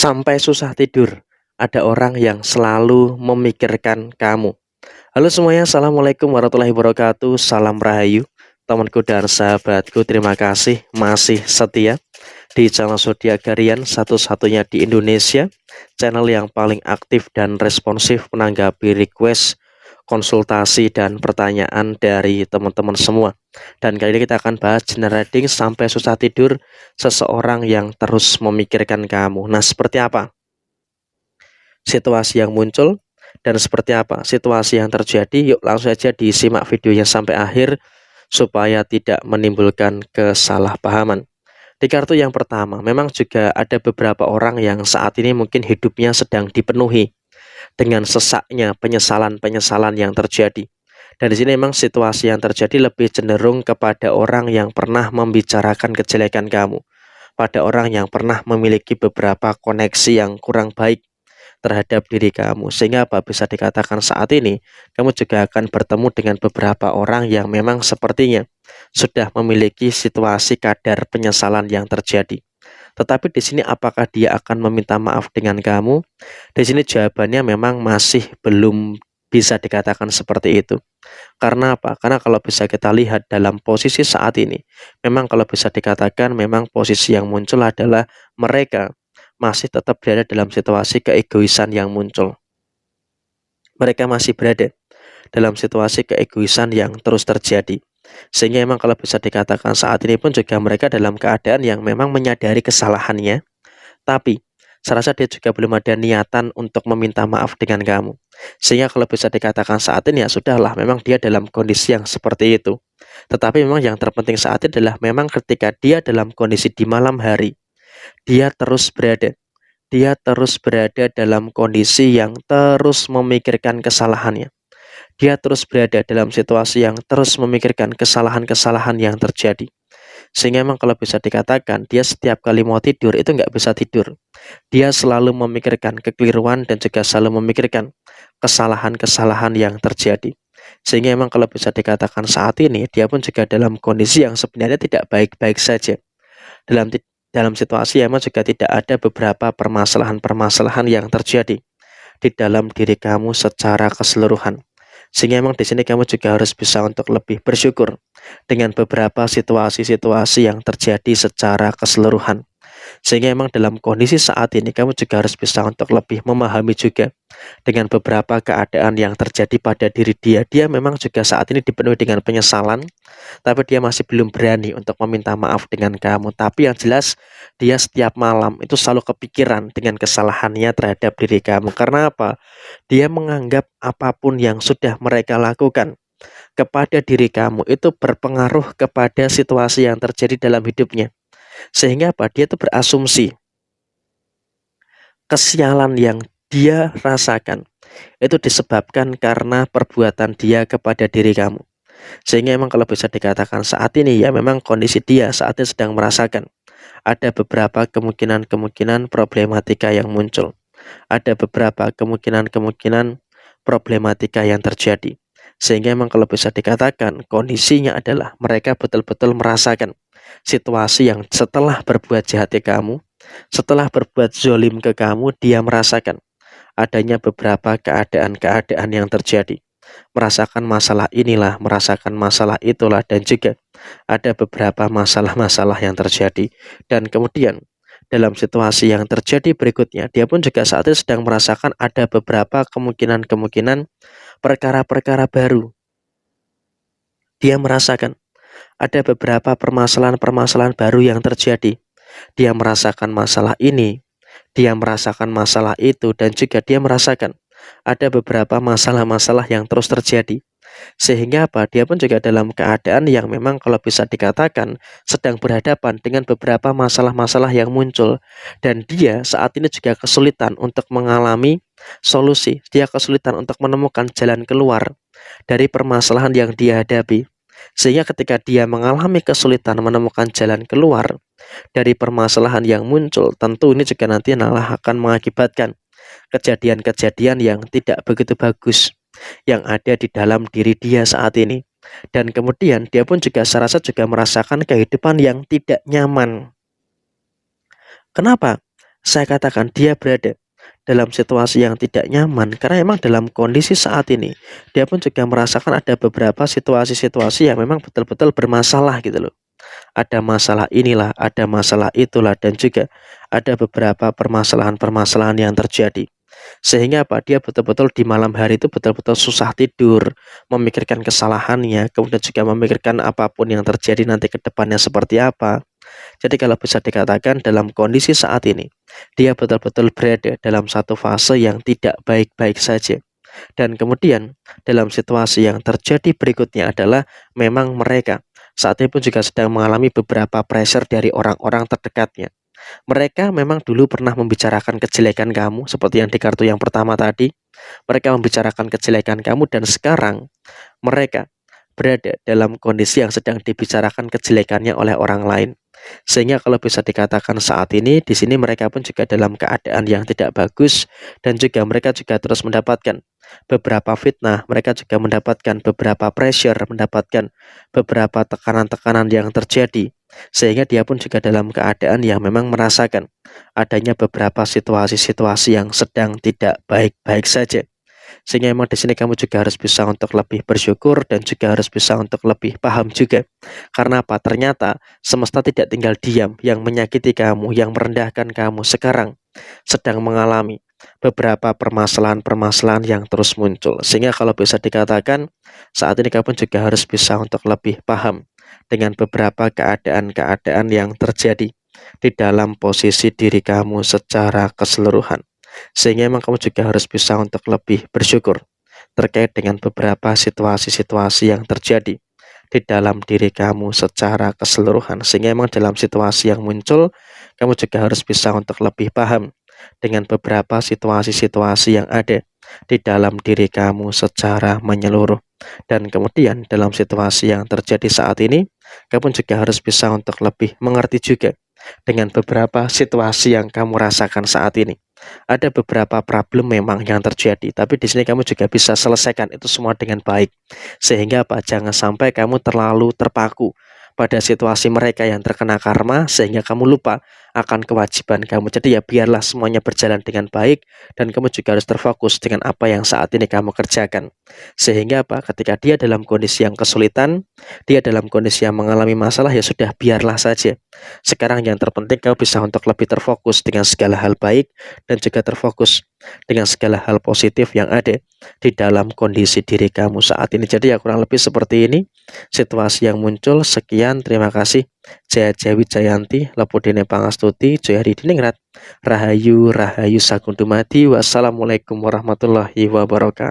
Sampai susah tidur, ada orang yang selalu memikirkan kamu. Halo semuanya, Assalamualaikum warahmatullahi wabarakatuh. Salam Rahayu, temanku dan sahabatku. Terima kasih masih setia di channel Zodiak Harian, satu-satunya di Indonesia, channel yang paling aktif dan responsif menanggapi request, konsultasi, dan pertanyaan dari teman-teman semua. Dan kali ini kita akan bahas general reading sampai susah tidur, seseorang yang terus memikirkan kamu. Nah, seperti apa situasi yang muncul dan seperti apa situasi yang terjadi? Yuk langsung saja disimak videonya sampai akhir supaya tidak menimbulkan kesalahpahaman. Di kartu yang pertama, memang juga ada beberapa orang yang saat ini mungkin hidupnya sedang dipenuhi dengan sesaknya penyesalan-penyesalan yang terjadi. Dan di sini memang situasi yang terjadi lebih cenderung kepada orang yang pernah membicarakan kejelekan kamu, pada orang yang pernah memiliki beberapa koneksi yang kurang baik terhadap diri kamu. Sehingga apa bisa dikatakan saat ini kamu juga akan bertemu dengan beberapa orang yang memang sepertinya sudah memiliki situasi kadar penyesalan yang terjadi. Tetapi di sini apakah dia akan meminta maaf dengan kamu? Di sini jawabannya memang masih belum bisa dikatakan seperti itu. Karena apa? Karena kalau bisa kita lihat dalam posisi saat ini, memang kalau bisa dikatakan memang posisi yang muncul adalah mereka masih tetap berada dalam situasi keegoisan yang muncul. Mereka masih berada dalam situasi keegoisan yang terus terjadi. Sehingga memang kalau bisa dikatakan saat ini pun juga mereka dalam keadaan yang memang menyadari kesalahannya, tapi saya rasa dia juga belum ada niatan untuk meminta maaf dengan kamu. Sehingga kalau bisa dikatakan saat ini ya sudahlah, memang dia dalam kondisi yang seperti itu. Tetapi memang yang terpenting saat ini adalah memang ketika dia dalam kondisi di malam hari, dia terus berada. Dia terus berada dalam kondisi yang terus memikirkan kesalahannya. Dia terus berada dalam situasi yang terus memikirkan kesalahan-kesalahan yang terjadi. Sehingga memang kalau bisa dikatakan dia setiap kali mau tidur itu nggak bisa tidur. Dia selalu memikirkan kekeliruan dan juga selalu memikirkan kesalahan-kesalahan yang terjadi. Sehingga memang kalau bisa dikatakan saat ini dia pun juga dalam kondisi yang sebenarnya tidak baik-baik saja. Dalam situasi yang memang juga tidak ada beberapa permasalahan-permasalahan yang terjadi di dalam diri kamu secara keseluruhan. Sehingga memang di sini kamu juga harus bisa untuk lebih bersyukur dengan beberapa situasi-situasi yang terjadi secara keseluruhan. Sehingga memang dalam kondisi saat ini kamu juga harus bisa untuk lebih memahami juga dengan beberapa keadaan yang terjadi pada diri dia. Dia memang juga saat ini dipenuhi dengan penyesalan, tapi dia masih belum berani untuk meminta maaf dengan kamu. Tapi yang jelas dia setiap malam itu selalu kepikiran dengan kesalahannya terhadap diri kamu. Karena apa? Dia menganggap apapun yang sudah mereka lakukan kepada diri kamu itu berpengaruh kepada situasi yang terjadi dalam hidupnya. Sehingga apa? Dia itu berasumsi kesialan yang dia rasakan itu disebabkan karena perbuatan dia kepada diri kamu. Sehingga memang kalau bisa dikatakan saat ini ya memang kondisi dia saat ini sedang merasakan ada beberapa kemungkinan-kemungkinan problematika yang muncul. Ada beberapa kemungkinan-kemungkinan problematika yang terjadi. Sehingga memang kalau bisa dikatakan kondisinya adalah mereka betul-betul merasakan situasi yang setelah berbuat jahat ke kamu, setelah berbuat zolim ke kamu, dia merasakan adanya beberapa keadaan-keadaan yang terjadi. Merasakan masalah inilah, merasakan masalah itulah, dan juga ada beberapa masalah-masalah yang terjadi. Dan kemudian dalam situasi yang terjadi berikutnya, dia pun juga saat ini sedang merasakan ada beberapa kemungkinan-kemungkinan perkara-perkara baru. Dia merasakan ada beberapa permasalahan-permasalahan baru yang terjadi. Dia merasakan masalah ini, dia merasakan masalah itu, dan juga dia merasakan ada beberapa masalah-masalah yang terus terjadi. Sehingga apa? Dia pun juga dalam keadaan yang memang kalau bisa dikatakan sedang berhadapan dengan beberapa masalah-masalah yang muncul. Dan dia saat ini juga kesulitan untuk mengalami solusi. Dia kesulitan untuk menemukan jalan keluar dari permasalahan yang dia hadapi. Sehingga ketika dia mengalami kesulitan menemukan jalan keluar dari permasalahan yang muncul, tentu ini juga nanti malah akan mengakibatkan kejadian-kejadian yang tidak begitu bagus yang ada di dalam diri dia saat ini. Dan kemudian dia pun juga saya rasa juga merasakan kehidupan yang tidak nyaman. Kenapa? Saya katakan dia berada dalam situasi yang tidak nyaman karena memang dalam kondisi saat ini dia pun juga merasakan ada beberapa situasi-situasi yang memang betul-betul bermasalah gitu loh. Ada masalah inilah, ada masalah itulah, dan juga ada beberapa permasalahan-permasalahan yang terjadi. Sehingga apa? Dia betul-betul di malam hari itu betul-betul susah tidur, memikirkan kesalahannya, kemudian juga memikirkan apapun yang terjadi nanti ke depannya seperti apa. Jadi kalau bisa dikatakan dalam kondisi saat ini, dia betul-betul berada dalam satu fase yang tidak baik-baik saja. Dan kemudian dalam situasi yang terjadi berikutnya adalah memang mereka saat ini pun juga sedang mengalami beberapa pressure dari orang-orang terdekatnya. Mereka memang dulu pernah membicarakan kejelekan kamu seperti yang di kartu yang pertama tadi. Mereka membicarakan kejelekan kamu dan sekarang mereka berada dalam kondisi yang sedang dibicarakan kejelekannya oleh orang lain. Sehingga kalau bisa dikatakan saat ini di sini mereka pun juga dalam keadaan yang tidak bagus dan juga mereka juga terus mendapatkan beberapa fitnah, mereka juga mendapatkan beberapa pressure, mendapatkan beberapa tekanan-tekanan yang terjadi. Sehingga dia pun juga dalam keadaan yang memang merasakan adanya beberapa situasi-situasi yang sedang tidak baik-baik saja. Sehingga memang di sini kamu juga harus bisa untuk lebih bersyukur dan juga harus bisa untuk lebih paham juga. Karena apa? Ternyata semesta tidak tinggal diam, yang menyakiti kamu, yang merendahkan kamu sekarang sedang mengalami beberapa permasalahan-permasalahan yang terus muncul. Sehingga kalau bisa dikatakan saat ini kamu juga harus bisa untuk lebih paham dengan beberapa keadaan-keadaan yang terjadi di dalam posisi diri kamu secara keseluruhan. Sehingga memang kamu juga harus bisa untuk lebih bersyukur terkait dengan beberapa situasi-situasi yang terjadi di dalam diri kamu secara keseluruhan. Sehingga memang dalam situasi yang muncul, kamu juga harus bisa untuk lebih paham dengan beberapa situasi-situasi yang ada di dalam diri kamu secara menyeluruh. Dan kemudian dalam situasi yang terjadi saat ini, kamu juga harus bisa untuk lebih mengerti juga dengan beberapa situasi yang kamu rasakan saat ini. Ada beberapa problem memang yang terjadi, tapi di sini kamu juga bisa selesaikan itu semua dengan baik. Sehingga apa? Jangan sampai kamu terlalu terpaku pada situasi mereka yang terkena karma sehingga kamu lupa akan kewajiban kamu. Jadi ya biarlah semuanya berjalan dengan baik dan kamu juga harus terfokus dengan apa yang saat ini kamu kerjakan. Sehingga apa? Ketika dia dalam kondisi yang kesulitan, dia dalam kondisi yang mengalami masalah, ya sudah biarlah saja. Sekarang yang terpenting kamu bisa untuk lebih terfokus dengan segala hal baik dan juga terfokus dengan segala hal positif yang ada di dalam kondisi diri kamu saat ini. Jadi ya kurang lebih seperti ini situasi yang muncul. Sekian, terima kasih. Jaya Jawi Jayanti, Lepudene Pangastuti, Jayadi Diningrat, Rahayu Rahayu Sagundumadi. Wassalamualaikum warahmatullahi wabarakatuh.